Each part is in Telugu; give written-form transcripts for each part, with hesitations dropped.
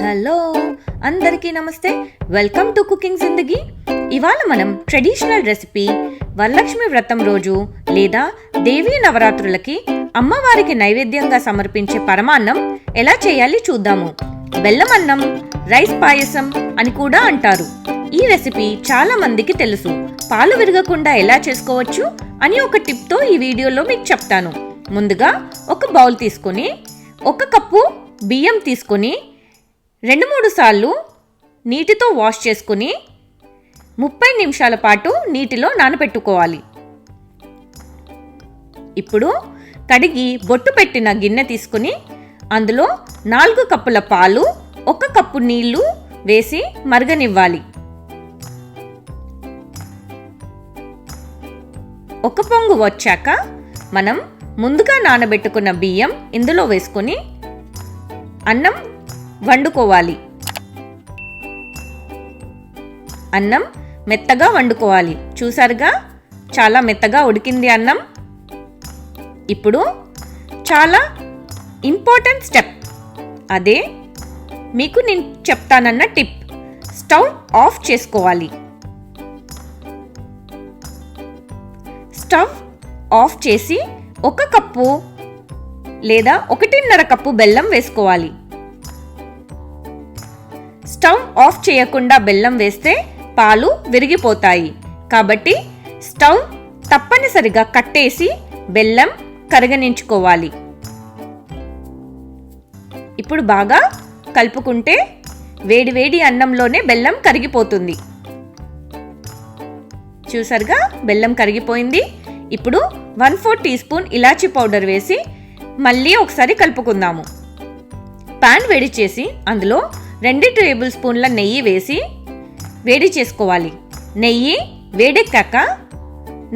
హలో అందరికీ నమస్తే. వెల్కమ్ టు కుకింగ్ జిందగీ. ఇవాళ మనం ట్రెడిషనల్ రెసిపీ వరలక్ష్మి వ్రతం రోజు లేదా దేవీ నవరాత్రులకి అమ్మవారికి నైవేద్యంగా సమర్పించే పరమాన్నం ఎలా చేయాలి చూద్దాము. బెల్లం అన్నం, రైస్ పాయసం అని కూడా అంటారు. ఈ రెసిపీ చాలా మందికి తెలుసు. పాలు విరగకుండా ఎలా చేసుకోవచ్చు అని ఒక టిప్తో ఈ వీడియోలో మీకు చెప్తాను. ముందుగా ఒక బౌల్ తీసుకొని 1 కప్పు బియ్యం తీసుకొని 2-3 సార్లు నీటితో వాష్ చేసుకుని 30 నిమిషాల పాటు నీటిలో నానబెట్టుకోవాలి. ఇప్పుడు కడిగి బొట్టు పెట్టిన గిన్నె తీసుకుని అందులో 4 కప్పుల పాలు, 1 కప్పు నీళ్లు వేసి మరగనివ్వాలి. 1 పొంగు వచ్చాక మనం ముందుగా నానబెట్టుకున్న బియ్యం ఇందులో వేసుకొని అన్నం వండుకోవాలి. అన్నం మెత్తగా వండుకోవాలి. చూసారుగా, చాలా మెత్తగా ఉడికింది అన్నం. ఇప్పుడు చాలా ఇంపార్టెంట్ స్టెప్, అదే మీకు నేను చెప్తానన్న టిప్. స్టవ్ ఆఫ్ చేసుకోవాలి. స్టవ్ ఆఫ్ చేసి 1 కప్పు లేదా 1.5 కప్పు బెల్లం వేసుకోవాలి. స్టవ్ ఆఫ్ చేయకుండా బెల్లం వేస్తే పాలు విరిగిపోతాయి. కాబట్టి స్టవ్ తప్పనిసరిగా కట్టేసి బెల్లం కరగనించుకోవాలి. ఇప్పుడు బాగా కలుపుకుంటే వేడివేడి అన్నంలోనే బెల్లం కరిగిపోతుంది. చూసారుగా, బెల్లం కరిగిపోయింది. ఇప్పుడు 1/4 టీ స్పూన్ ఇలాచీ పౌడర్ వేసి మళ్ళీ ఒకసారి కలుపుకుందాము. పాన్ వేడి చేసి అందులో 2 టేబుల్ స్పూన్ల నెయ్యి వేసి వేడి చేసుకోవాలి. నెయ్యి వేడెక్కాక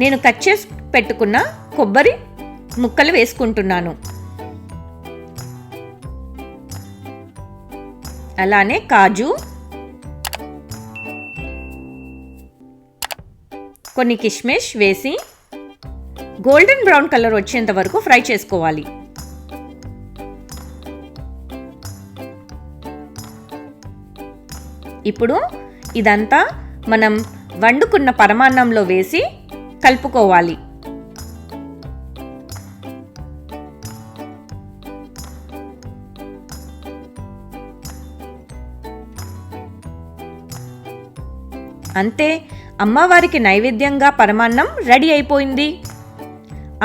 నేను కట్ చేసి పెట్టుకున్న కొబ్బరి ముక్కలు వేసుకుంటున్నాను. అలానే కాజు, కొన్ని కిస్మిస్ వేసి గోల్డెన్ బ్రౌన్ కలర్ వచ్చేంత వరకు ఫ్రై చేసుకోవాలి. ఇప్పుడు ఇదంతా మనం వండుకున్న పరమాన్నంలో వేసి కలుపుకోవాలి. అంతే, అమ్మవారికి నైవేద్యంగా పరమాన్నం రెడీ అయిపోయింది.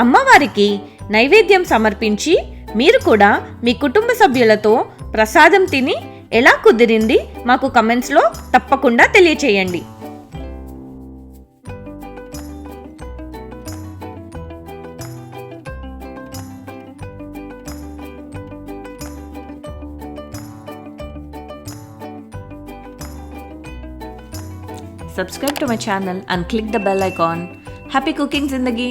అమ్మవారికి నైవేద్యం సమర్పించి మీరు కూడా మీ కుటుంబ సభ్యులతో ప్రసాదం తిని ఎలా కుదిరింది మాకు కమెంట్స్లో తప్పకుండా తెలియచేయండి. Subscribe to my channel and click the bell icon. Happy cooking Zindagi!